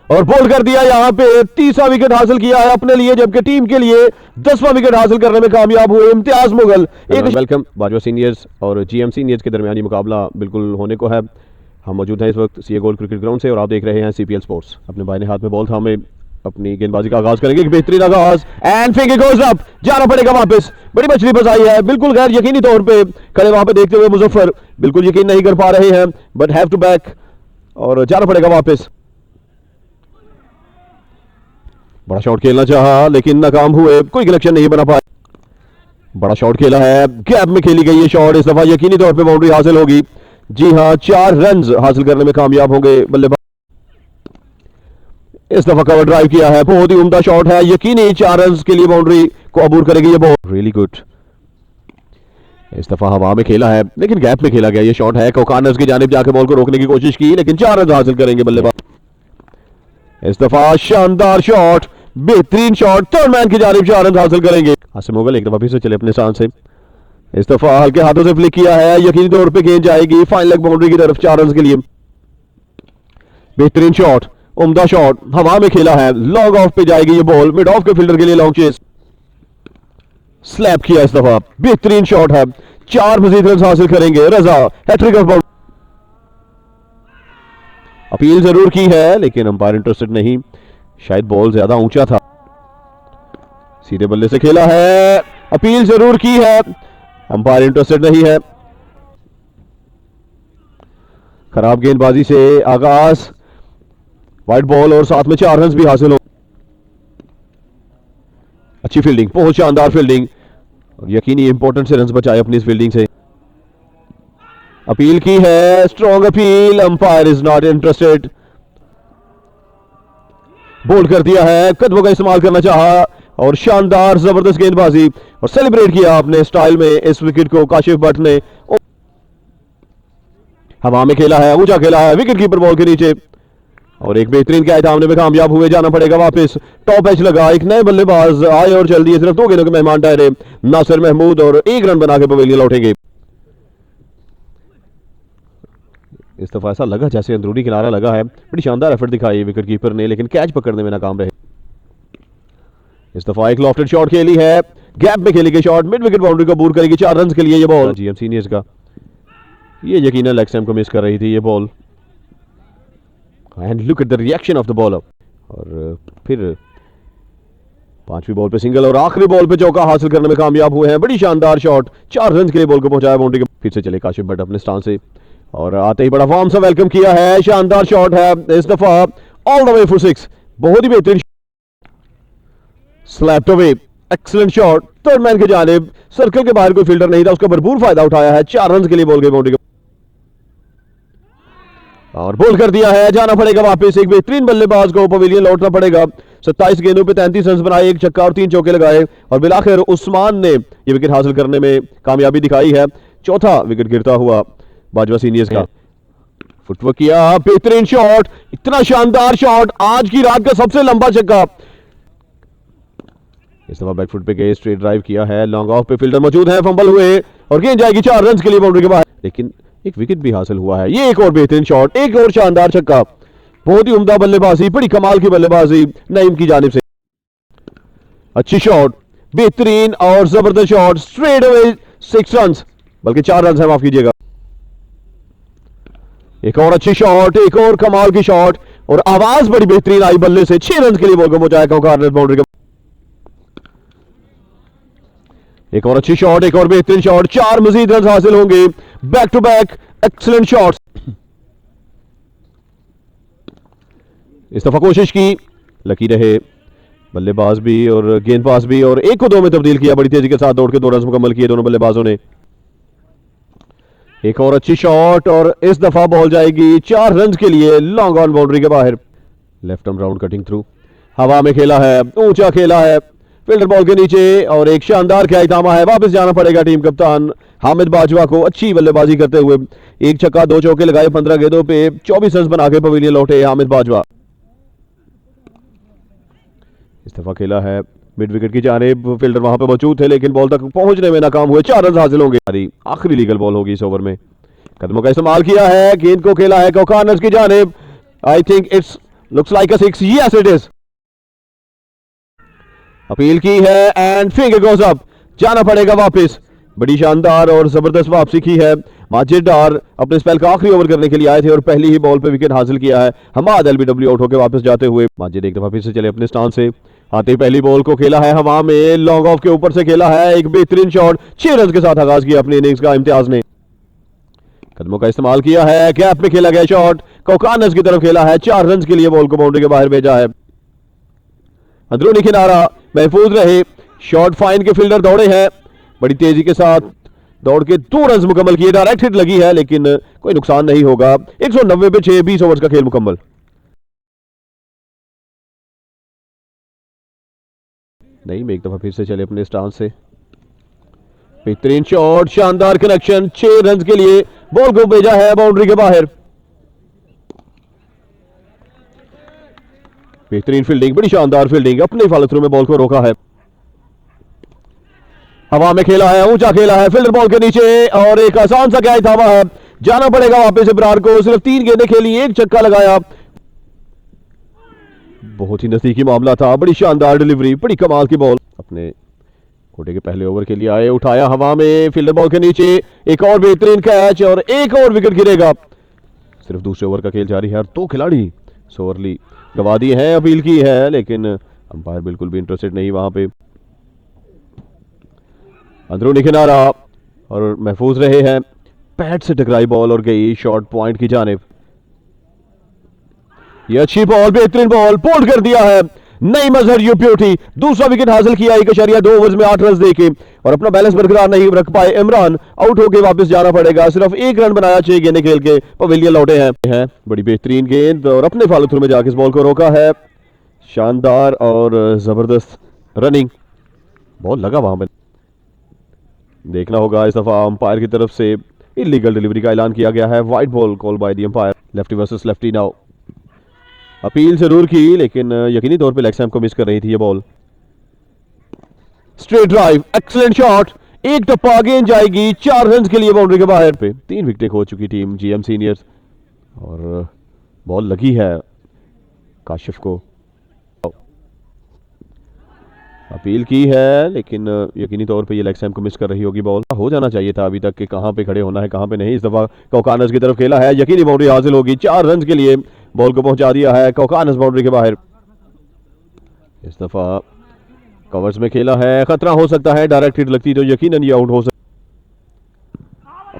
और बोल्ड कर दिया यहाँ पे 30वां विकेट हासिल किया है अपने लिए, जबकि टीम के लिए 10वां विकेट हासिल करने में कामयाब हुए इम्तियाज मुगल। वेलकम बाजवा सीनियर्स और जीएम सीनियर्स के दरमियानी मुकाबला बिल्कुल होने को है। हम मौजूद हैं इस वक्त सीए गोल्ड क्रिकेट ग्राउंड से और आप देख रहे हैं सीपीएल स्पोर्ट्स। अपने बाएं हाथ में बॉल था, हमें अपनी गेंदबाजी का आगाज करेंगे। बेहतरीन आगाज एंड फिंगर गोज अप, जाना पड़ेगा वापस। बड़ी मछली फंसाई है, बिल्कुल गैर यकीनी तौर पे खड़े वहां पे देखते हुए मुजफ्फर बिल्कुल यकीन नहीं कर पा रहे हैं, बट हैव टू बैक और जाना पड़ेगा वापस। बड़ा शॉट खेलना चाहा लेकिन नाकाम हुए, कोई कलेक्शन नहीं बना पाए। बड़ा शॉट खेला है, गैप में खेली गई ये शॉट, इस दफा यकीनी तौर पे बाउंड्री हासिल होगी। जी हां, 4 रन हासिल करने में कामयाब होंगे बल्लेबाज। इस दफा कवर ड्राइव किया है, बहुत ही उम्दा शॉट है, यकीनी 4 रन के लिए बाउंड्री को अबूर करेगी ये बॉल। Really good. इस दफा हवा में खेला है लेकिन गैप में खेला गया ये शॉट है। कॉर्नर्स की जानिब जाकर बॉल को रोकने की कोशिश की लेकिन 4 रन हासिल करेंगे बल्लेबाज। इस दफा शानदार शॉट, बेहतरीन शॉट, थर्ड मैन की जानिब 4 रन हासिल करेंगे। आसिम मुगल एक दफा फिर से चले अपने स्थान से। इस दफा हल्के हाथों से फ्लिक किया है, यकीनी तौर पे गेंद जाएगी फाइन लेग बाउंड्री की तरफ 4 रन के लिए। बेहतरीन शॉट, उम्दा शॉट, हवा में खेला है, लॉन्ग ऑफ पे जाएगी ये बॉल, मिड ऑफ के फील्डर के लिए लॉन्ग चेस। स्लैप किया इस दफा, बेहतरीन शॉट है, 4 मजीद रन हासिल करेंगे Raza. Hat-trick of boundary. Appeal जरूर की है लेकिन अंपायर इंटरेस्टेड नहीं, शायद बॉल ज्यादा ऊंचा था। सीधे बल्ले से खेला है, अपील जरूर की है, अंपायर इंटरेस्टेड नहीं है। खराब गेंदबाजी से आगाज, वाइड बॉल और साथ में 4 रन भी हासिल हो। अच्छी फील्डिंग, बहुत शानदार फील्डिंग और यकीनी इंपॉर्टेंट से रन बचाए अपनी इस फील्डिंग से। अपील की है, strong appeal, umpire is not interested. Bowled कर दिया है, कदमों का इस्तेमाल करना चाहा और शानदार जबरदस्त गेंदबाजी और सेलिब्रेट किया अपने स्टाइल में इस विकेट को काशिफ भट्ट ने। हवा में खेला है, ऊंचा खेला है, विकेट कीपर बॉल के नीचे और एक बेहतरीन कैच सामने में कामयाब हुए। जाना पड़ेगा वापस, टॉप एज लगा, एक नए बल्लेबाज आए और चल दिए। सिर्फ 2 गेंदों के मेहमान ठहरे नासिर महमूद और 1 रन बना के पवेलियन लौटेंगे। इस दफा ऐसा लगा जैसे अंदरूनी किनारा लगा है, बड़ी शानदार एफर्ट दिखाई विकेट कीपर ने लेकिन कैच पकड़ने में नाकाम रहे। इस दफा एक लॉफ्टेड शॉट खेली है, गैप में खेली गई शॉट, मिड विकेट बाउंड्री को अबूर करेगी 4 रन के लिए ये बॉल। जीएम सीनियर्स का ये यकीनन लेग स्टंप को मिस कर रही थी ये ball and look at the reaction of the bowler. और फिर 5वीं बॉल पे सिंगल और आखिरी बॉल पे चौका हासिल करने में कामयाब हुए हैं। बड़ी शानदार शॉट, 4 रन के लिए बॉल को पहुंचाया बाउंड्री के। फिर से चले काशिफ भट्ट अपने स्थान से और आते ही बड़ा वार्म सा वेलकम किया है, शानदार शॉट है इस दफा ऑल द वे फॉर 6, बहुत ही बेहतरीन। Slapped away, excellent shot, third man की जानिब, सर्कल के बाहर कोई फील्डर नहीं था, उसका भरपूर फायदा उठाया है। 4 रन के लिए बॉल गई बाउंड्री के और बोल कर दिया है। जाना पड़ेगा वापस, एक बेहतरीन बल्लेबाज को पवेलियन लौटना पड़ेगा। 27 गेंदों पे 33 रन बनाए, 1 छक्का और 3 चौके लगाए और बिलाखिर उस्मान ने यह विकेट हासिल करने में कामयाबी दिखाई है। चौथा विकेट गिरता हुआ बाजवा सीनियर्स का। फुटवर्क किया, बेहतरीन शॉट, इतना शानदार शॉट, आज की रात का सबसे लंबा छक्का। इस दफा बैकफुट पे गए, स्ट्रेट ड्राइव किया है, लॉन्ग ऑफ पे फील्डर मौजूद है, फंबल हुए और गेंद जाएगी 4 रन के लिए बाउंड्री के बाहर, लेकिन एक विकेट भी हासिल हुआ है। ये एक और बेहतरीन शॉट, एक और शानदार छक्का, बहुत ही उम्दा बल्लेबाजी, बड़ी कमाल की बल्लेबाजी नईम की जानिब से। अच्छी शॉट, बेहतरीन और जबरदस्त शॉट, स्ट्रेट अवे 6 रन, बल्कि 4 रन है, माफ कीजिएगा। एक और अच्छी शॉट, एक और कमाल की शॉट और आवाज बड़ी बेहतरीन आई बल्ले से। 6 रन के लिए बॉल को पहुंचाया कॉर्नर बाउंड्री के। एक और अच्छी शॉट, एक और बेहतरीन शॉट, 4 मजीद रन हासिल होंगे। Back to back excellent shots. इस दफा कोशिश की, लकी रहे बल्लेबाज भी और गेंदबाज भी और 1 को 2 में तब्दील किया, बड़ी तेजी के साथ दौड़ के 2 रन मुकम्मल किए दोनों बल्लेबाजों ने। एक और अच्छी शॉट और इस दफा बॉल जाएगी 4 रन के लिए लॉन्ग ऑन बाउंड्री के बाहर। Left arm round cutting through, हवा में खेला है, ऊंचा खेला है, फील्डर बॉल के नीचे और एक शानदार कैच थामा है। वापस जाना पड़ेगा टीम कप्तान हामिद बाजवा को, अच्छी बल्लेबाजी करते हुए 1 छक्का 2 चौके लगाए 15 गेंदों पे 24 रन बना के पवेलियन लौटे हामिद बाजवा। इस दफा खेला है मिड विकेट की जानिब, फील्डर वहां पे मौजूद थे लेकिन बॉल तक पहुंचने में नाकाम हुए। 4 रन हासिल होंगे। आखिरी लीगल बॉल होगी इस ओवर में। कदमों का इस्तेमाल किया है, गेंद को खेला है कॉर्नर्स की जानिब, I think it's looks like a six, yes it is. Appeal की है एंड फिंगर गोज अप, जाना पड़ेगा वापस। बड़ी शानदार और जबरदस्त वापसी की है। माजिद डार अपने स्पेल का आखिरी ओवर करने के लिए आए थे और पहली ही बॉल पे विकेट हासिल किया है। हमाद एलबीडब्ल्यू आउट होकर वापस जाते हुए माजिद एक दफा फिर से चले अपने स्टांस से। आते ही पहली बॉल को खेला है हवा में, लॉन्ग ऑफ के ऊपर से खेला है, एक बेहतरीन शॉट, 6 रन के साथ आगाज किया अपनी इनिंग्स का इम्तियाज ने। कदमों का इस्तेमाल किया है, गैप में खेला गया शॉट, कोकानस की तरफ खेला है, 4 रन के लिए बॉल को बाउंड्री के बाहर भेजा है। अंदरूनी किनारा महफूज रहे, शॉट फाइन के फील्डर दौड़े हैं, बड़ी तेजी के साथ दौड़ के 2 रन मुकम्मल किए। डायरेक्ट हिट लगी है लेकिन कोई नुकसान नहीं होगा। 190 पे 6, 20 ओवर्स का खेल मुकम्मल। नहीं, एक दफा फिर से चले अपने स्टांस से। बेहतरीन शॉट, शानदार कनेक्शन, 6 रन के लिए बॉल को भेजा है बाउंड्री के बाहर। बेहतरीन फील्डिंग, बड़ी शानदार फील्डिंग, अपने फॉलो थ्रू में बॉल को रोका है। हवा में खेला है, ऊंचा खेला है, फील्डर बॉल के नीचे और एक आसान सा कैच थामा है। जाना पड़ेगा वापस इब्रार को, सिर्फ 3 गेंदें खेली, 1 छक्का लगाया। बहुत ही नजदीकी मामला था, बड़ी शानदार डिलीवरी, बड़ी कमाल की बॉल। अपने कोटे के पहले ओवर के लिए आए, उठाया हवा में, फील्डर बॉल के नीचे, एक और बेहतरीन कैच और एक और विकेट गिरेगा। सिर्फ दूसरे ओवर का खेल जारी है और 2 खिलाड़ी सोवरली गवा दिए हैं। अपील की है लेकिन अंपायर बिल्कुल भी इंटरेस्टेड नहीं वहां पे। अंदरूनी किनारा और महफूज रहे हैं, पैड से टकराई बॉल और गई शॉर्ट पॉइंट की जानिब। ये अच्छी बॉल, बेहतरीन बॉल, बोल्ड कर दिया है नईम अजहर यू ब्यूटी। दूसरा विकेट हासिल किया 1.2 ओवर्स में 8 रन देके और अपना बैलेंस बरकरार नहीं रख पाए इमरान, आउट होकर वापस जाना पड़ेगा। सिर्फ 1 रन बनाया, 6 गेंदें खेल के पवेलियन लौटे हैं। बड़ी बेहतरीन गेंद और अपने फॉलो थ्रू में जाकर इस बॉल को रोका है। शानदार और जबरदस्त रनिंग, बॉल लगा वहां पर। देखना होगा इस दफा अंपायर की तरफ से इलीगल डिलीवरी का ऐलान किया गया है। Wide ball call by the umpire, lefty versus lefty now. Appeal जरूर की लेकिन यकीनी तौर पे लेग स्टंप को मिस कर रही थी ये ball. Straight drive, excellent shot, एक टप्पा गेंद जाएगी, 4 रन के लिए बाउंड्री के बाहर पे। 3 विकेटें खो चुकी टीम जीएम सीनियर्स और बॉल लगी है काशिफ को। अपील की है लेकिन यकीनी तौर पे ये लेग स्टंप को मिस कर रही होगी। बॉल हो जाना चाहिए था अभी तक कि कहां पे खड़े होना है कहां पे नहीं। इस दफा कोकानस की तरफ खेला है, यकीनी बाउंड्री हासिल होगी, 4 रन के लिए बॉल को पहुंचा दिया है कोकानस बाउंड्री के बाहर। इस दफा कवर्स में खेला है, खतरा हो सकता है, डायरेक्ट हिट लगती तो यकीनन ये आउट हो सकता।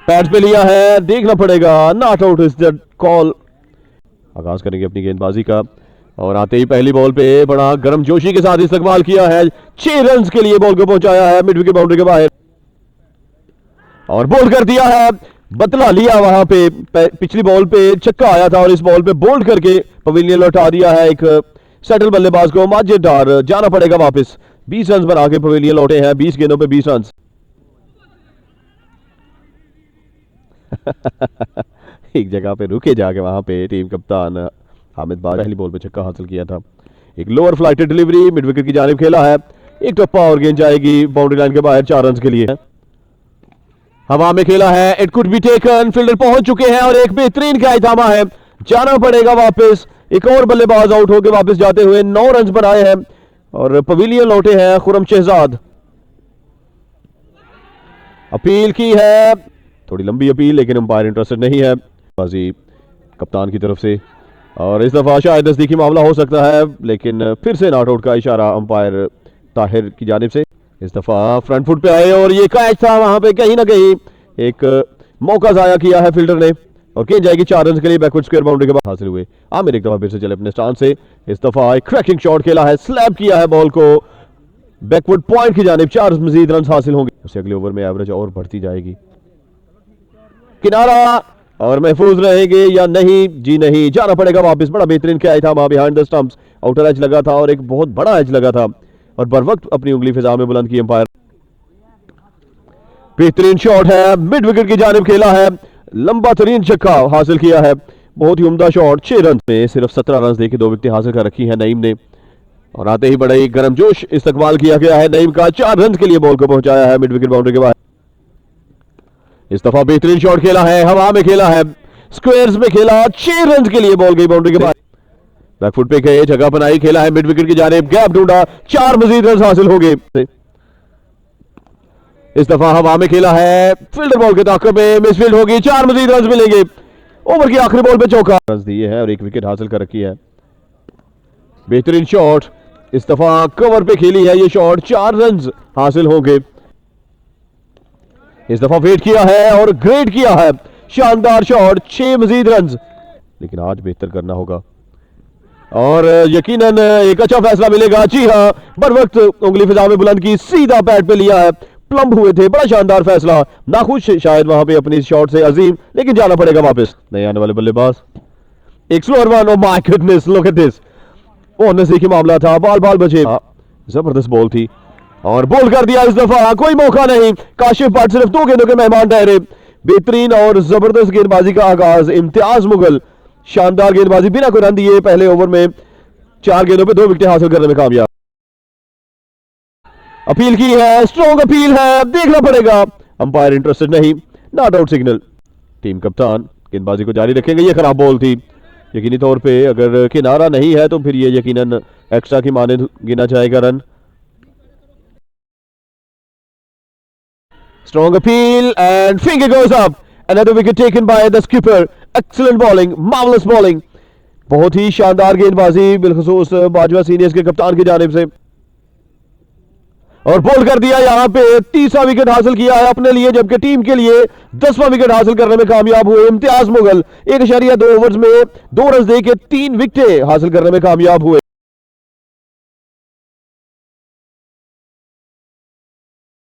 पैड्स पे लिया है, देखना पड़ेगा, not out is the call. आगाज करेंगे अपनी गेंदबाजी का और आते ही पहली बॉल पे बड़ा गर्म जोशी के साथ इस्तेमाल किया है, 6 रन के लिए बॉल को पहुंचाया है मिड विकेट बाउंड्री के बाहर और बोल्ड कर दिया है। बतला लिया वहां पे, पिछली बॉल पे छक्का आया था और इस बॉल पे बोल्ड करके पवेलियन लौटा दिया है एक सेटल बल्लेबाज को। माजिद डार जाना पड़ेगा वापस, 20 रन बना के पवेलियन लौटे हैं, 20 गेंदों पे 20 रन। एक जगह पे रुके जाके वहां पे टीम कप्तान हामिद बार पहली बॉल पे छक्का हासिल किया था। एक lower flighted delivery, mid wicket की जानिब खेला है, एक टप्पा और गेंद जाएगी बाउंड्री लाइन के बाहर, 4 रन के लिए। हवा में खेला है, it could be taken, fielder पहुंच चुके हैं और एक बेहतरीन कैच थामा है, जाना पड़ेगा वापस। एक और बल्लेबाज आउट होकर वापस जाते हुए 9 रन बनाए हैं और पवेलियन लौटे हैं खुरम शहजाद। अपील की है, थोड़ी लंबी अपील लेकिन अंपायर इंटरेस्टेड नहीं है बाजी कप्तान की तरफ से और इस दफा शायद नजदीकी मामला हो सकता है लेकिन फिर से नॉट आउट का इशारा अंपायर ताहिर की जानिब से। इस दफा फ्रंट फुट पे आए और ये कैच था वहां पे, कहीं ना कहीं एक मौका जाया किया है फील्डर ने और गेंद जाएगी 4 रन के लिए बैकवर्ड स्क्वायर बाउंड्री के बाद हासिल हुए। आमिर एक दफा फिर से चले अपने स्टांस से। इस दफा एक क्रैकिंग शॉट खेला है, स्लैप किया है बॉल को बैकवर्ड पॉइंट की जानिब, 4 मजीद रन हासिल होंगे, उससे अगले ओवर में एवरेज और बढ़ती जाएगी। किनारा और महफूज रहेंगे या नहीं, जी नहीं, जाना पड़ेगा वापस। बड़ा बेहतरीन कैच था वहां behind the stumps, outer as लगा था और एक बहुत बड़ा एज लगा था और बर वक्त अपनी उंगली फिजा में बुलंद की अंपायर। बेहतरीन शॉट है, मिड विकेट की जानिब खेला है, लंबा तरीन छक्का हासिल किया है, बहुत ही उम्दा शॉट। 6 रन में सिर्फ 17 रन देके 2 विकेटें हासिल कर रखी है नईम ने और आते ही बड़ा ही गर्मजोश इस्तकबाल किया गया है नईम का, 4 रन के लिए बॉल को पहुंचाया है मिड विकेट बाउंड्री के बाद। इस दफा बेहतरीन शॉट खेला है, हवा में खेला है, स्क्वायर्स में खेला, 6 रन के लिए बॉल गई बाउंड्री के बाद। बैकफुट पे गए, जगह बनाई, खेला है मिड विकेट की जानिब, गैप ढूंढा, 4 मजीद रन हासिल हो गए। इस दफा हवा में खेला है, फील्डर बॉल के ताक़ब में मिसफील्ड होगी, 4 मजीद रन मिलेंगे। ओवर की आखिरी बॉल पे चौका, रन दिए हैं और 1 विकेट हासिल कर रखी है। बेहतरीन शॉट, इस दफा कवर पे खेली है ये शॉट, 4 रन हासिल होंगे। इस दफा वेट किया है और ग्रेट किया है, शानदार शॉट, 6 मजीद रन, लेकिन आज बेहतर करना होगा और यकीनन एक अच्छा फैसला मिलेगा। जी हां, बर वक्त उंगली फिजा में बुलंद की, सीधा पैड पे लिया है, प्लम्ब हुए थे, बड़ा शानदार फैसला। नाखुश शायद वहां पे अपनी शॉट से अजीम, लेकिन जाना पड़ेगा वापस। नए आने वाले बल्लेबाज, एक slower one, oh my goodness, look at this, वो नजदीकी मामला था, बाल बाल बचे। जबरदस्त बॉल थी और बॉल कर दिया। इस दफा कोई मौका नहीं, काशिफ भट्ट सिर्फ 2 गेंदों के मेहमान ठहरे। बेहतरीन और जबरदस्त गेंदबाजी का आगाज, इम्तियाज मुगल, शानदार गेंदबाजी, बिना कोई रन दिए पहले ओवर में 4 गेंदों पे 2 विकेट हासिल करने में कामयाब। अपील की है, स्ट्रॉन्ग अपील है, देखना पड़ेगा, अंपायर इंटरेस्टेड नहीं, नॉट आउट सिग्नल। टीम कप्तान गेंदबाजी को जारी रखेंगे। ये खराब बॉल थी, यकीनी तौर पे अगर किनारा नहीं है तो फिर ये यकीनन एक्स्ट्रा की माने गिना जाएगा run. Strong appeal and finger goes up, another wicket taken by the skipper. Excellent bowling, marvellous bowling, बहुत ही शानदार गेंदबाजी बिलखुसूस बाजवा सीनियर्स के कप्तान की जानिब से, और बॉल कर दिया। यहां पे 30वां विकेट हासिल किया है अपने लिए, जबकि टीम के लिए 10वां विकेट हासिल करने में कामयाब हुए इम्तियाज मुगल। 1.2 ओवर्स में 2 रन देके 3 विकेटें हासिल करने में कामयाब हुए।